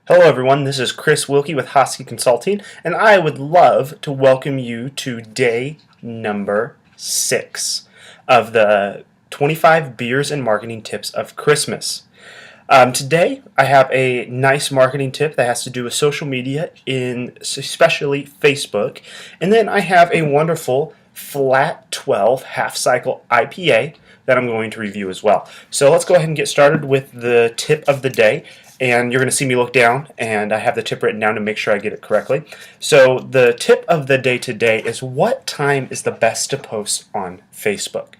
Hello everyone, this is Chris Wilkie with Hosky Consulting, and I would love to welcome you to day number 6 of the 25 Beers and Marketing Tips of Christmas. Today I have a nice marketing tip that has to do with social media, especially Facebook, and then I have a wonderful flat 12 half cycle IPA that I'm going to review as well. So let's go ahead and get started with the tip of the day. And you're going to see me look down, and I have the tip written down to make sure I get it correctly. So the tip of the day today is, what time is the best to post on Facebook?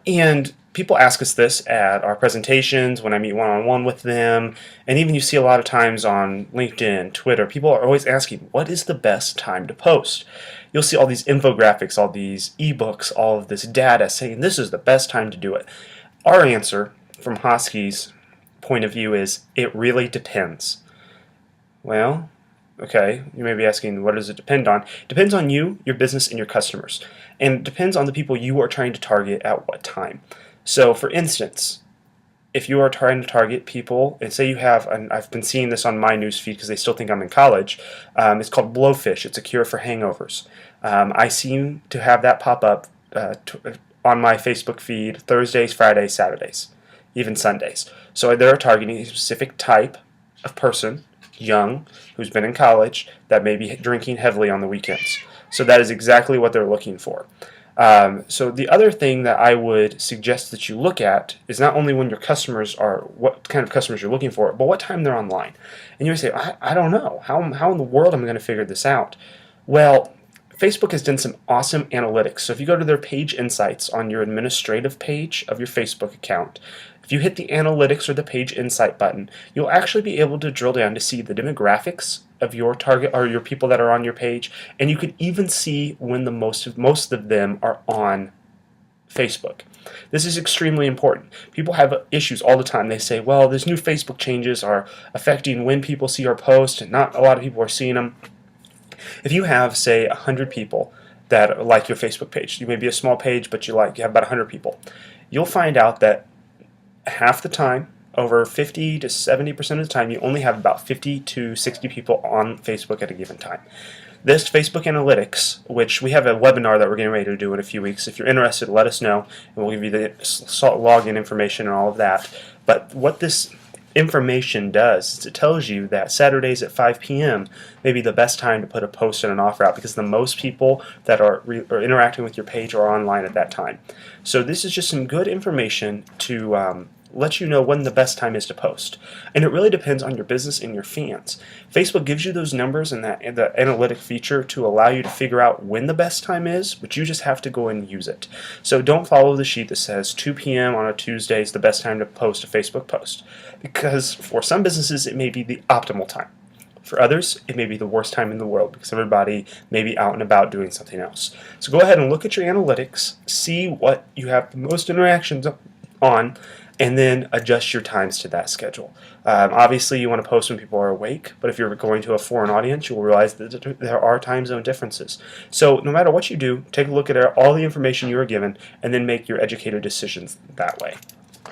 And people ask us this at our presentations, when I meet one-on-one with them, and even you see a lot of times on LinkedIn, Twitter, people are always asking, what is the best time to post? You'll see all these infographics, all these ebooks, all of this data saying this is the best time to do it. Our answer from Hosky's point of view is, it really depends. Well, okay, you may be asking, what does it depend on? It depends on you, your business, and your customers. And it depends on the people you are trying to target at what time. So, for instance, if you are trying to target people, and say you have, and I've been seeing this on my newsfeed because they still think I'm in college, it's called Blowfish. It's a cure for hangovers. I seem to have that pop up on my Facebook feed Thursdays, Fridays, Saturdays, even Sundays. So they're targeting a specific type of person, young, who's been in college, that may be drinking heavily on the weekends. So that is exactly what they're looking for. So the other thing that I would suggest that you look at is not only when your customers are, what kind of customers you're looking for, but what time they're online. And you may say, I don't know. How in the world am I going to figure this out? Well, Facebook has done some awesome analytics. So if you go to their page insights on your administrative page of your Facebook account, if you hit the analytics or the page insight button, you'll actually be able to drill down to see the demographics of your target or your people that are on your page, and you can even see when most of them are on Facebook. This is extremely important. People have issues all the time. They say, well, these new Facebook changes are affecting when people see our post, and not a lot of people are seeing them. If you have, say, 100 people that like your Facebook page, you may be a small page, but you have about 100 people, you'll find out that half the time, over 50 to 70% of the time, you only have about 50 to 60 people on Facebook at a given time. This Facebook Analytics, which we have a webinar that we're getting ready to do in a few weeks. If you're interested, let us know, and we'll give you the login information and all of that. But what this information does is it tells you that Saturdays at 5 p.m. may be the best time to put a post and an offer out, because the most people that are interacting with your page are online at that time. So this is just some good information to let you know when the best time is to post. And it really depends on your business and your fans. Facebook gives you those numbers and the analytic feature to allow you to figure out when the best time is, but you just have to go and use it. So don't follow the sheet that says 2 p.m. on a Tuesday is the best time to post a Facebook post, because for some businesses it may be the optimal time. For others, it may be the worst time in the world because everybody may be out and about doing something else. So go ahead and look at your analytics, see what you have the most interactions on, and then adjust your times to that schedule. Obviously, you want to post when people are awake, but if you're going to a foreign audience, you'll realize that there are time zone differences. So no matter what you do, take a look at all the information you are given, and then make your educated decisions that way.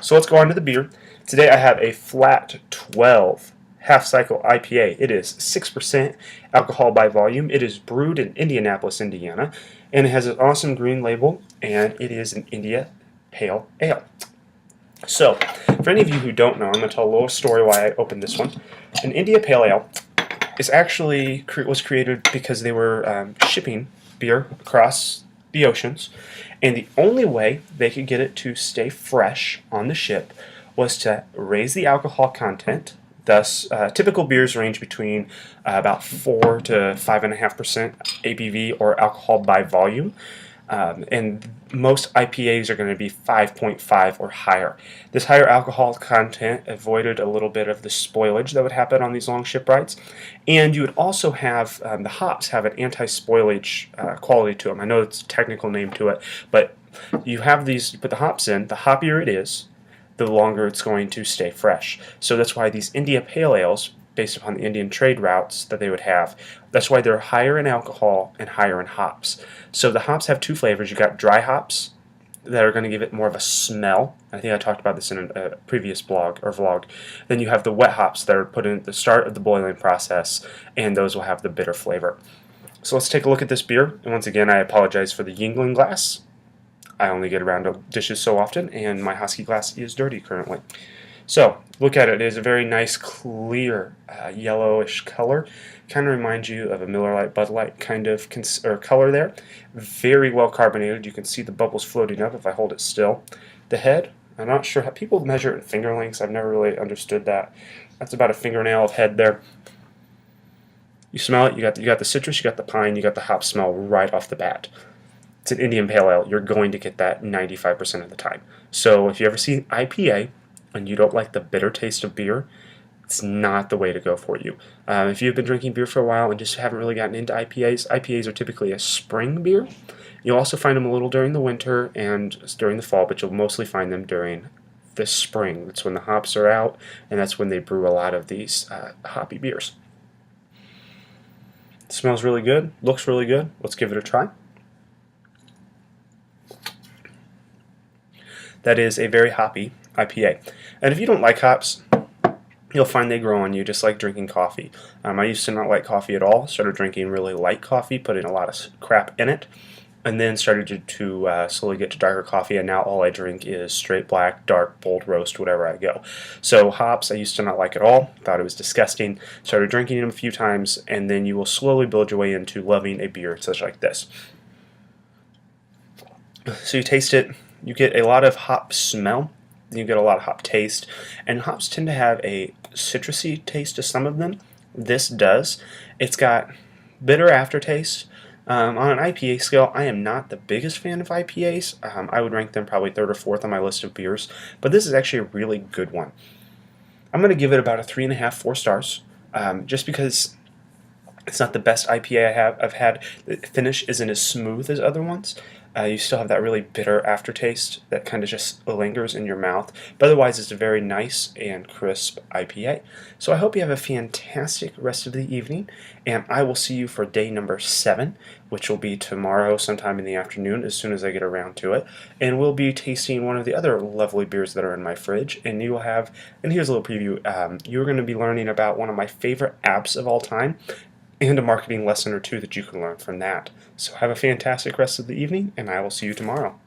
So let's go on to the beer. Today I have a flat 12 half cycle IPA. It is 6% alcohol by volume. It is brewed in Indianapolis, Indiana, and it has an awesome green label, and it is an India Pale Ale. So, for any of you who don't know, I'm going to tell a little story why I opened this one. An India Pale Ale was created because they were shipping beer across the oceans, and the only way they could get it to stay fresh on the ship was to raise the alcohol content. Thus, typical beers range between about 4 to 5.5% ABV or alcohol by volume. And most IPAs are going to be 5.5 or higher. This higher alcohol content avoided a little bit of the spoilage that would happen on these long ship rides. And you would also have, the hops have an anti-spoilage quality to them. I know it's a technical name to it, but you have these, you put the hops in, the hoppier it is, the longer it's going to stay fresh. So that's why these India Pale Ales, based upon the Indian trade routes that they would have, that's why they're higher in alcohol and higher in hops. So the hops have two flavors. You got dry hops that are going to give it more of a smell. I think I talked about this in a previous blog or vlog. Then you have the wet hops that are put in at the start of the boiling process, and those will have the bitter flavor. So let's take a look at this beer. And once again, I apologize for the Yingling glass. I only get around to dishes so often, and my Husky glass is dirty currently. So, look at it. It is a very nice, clear, yellowish color. Kind of reminds you of a Miller Lite, Bud Light kind of color there. Very well carbonated. You can see the bubbles floating up if I hold it still. The head, I'm not sure how people measure it in finger lengths. I've never really understood that. That's about a fingernail of head there. You smell it. You got the citrus, you got the pine, you got the hop smell right off the bat. It's an Indian Pale Ale. You're going to get that 95% of the time. So if you ever see IPA and you don't like the bitter taste of beer, it's not the way to go for you. If you've been drinking beer for a while and just haven't really gotten into IPAs, IPAs are typically a spring beer. You'll also find them a little during the winter and during the fall, but you'll mostly find them during the spring. That's when the hops are out, and that's when they brew a lot of these hoppy beers. It smells really good, looks really good. Let's give it a try. That is a very hoppy IPA. And if you don't like hops, you'll find they grow on you just like drinking coffee. I used to not like coffee at all, started drinking really light coffee, putting a lot of crap in it, and then started to slowly get to darker coffee, and now all I drink is straight black, dark, bold roast, whatever I go. So hops I used to not like at all, thought it was disgusting, started drinking them a few times, and then you will slowly build your way into loving a beer such like this. So you taste it, you get a lot of hop smell, you get a lot of hop taste, and hops tend to have a citrusy taste to some of them. This does. It's got bitter aftertaste. On an IPA scale, I am not the biggest fan of IPAs. I would rank them probably third or fourth on my list of beers, but this is actually a really good one. I'm going to give it about a 3.5, 4 stars, just because it's not the best IPA I've had. The finish isn't as smooth as other ones. You still have that really bitter aftertaste that kind of just lingers in your mouth. But otherwise, it's a very nice and crisp IPA. So I hope you have a fantastic rest of the evening, and I will see you for day number 7, which will be tomorrow sometime in the afternoon as soon as I get around to it. And we'll be tasting one of the other lovely beers that are in my fridge. And you will have, and here's a little preview, you're going to be learning about one of my favorite apps of all time, and a marketing lesson or two that you can learn from that. So have a fantastic rest of the evening, and I will see you tomorrow.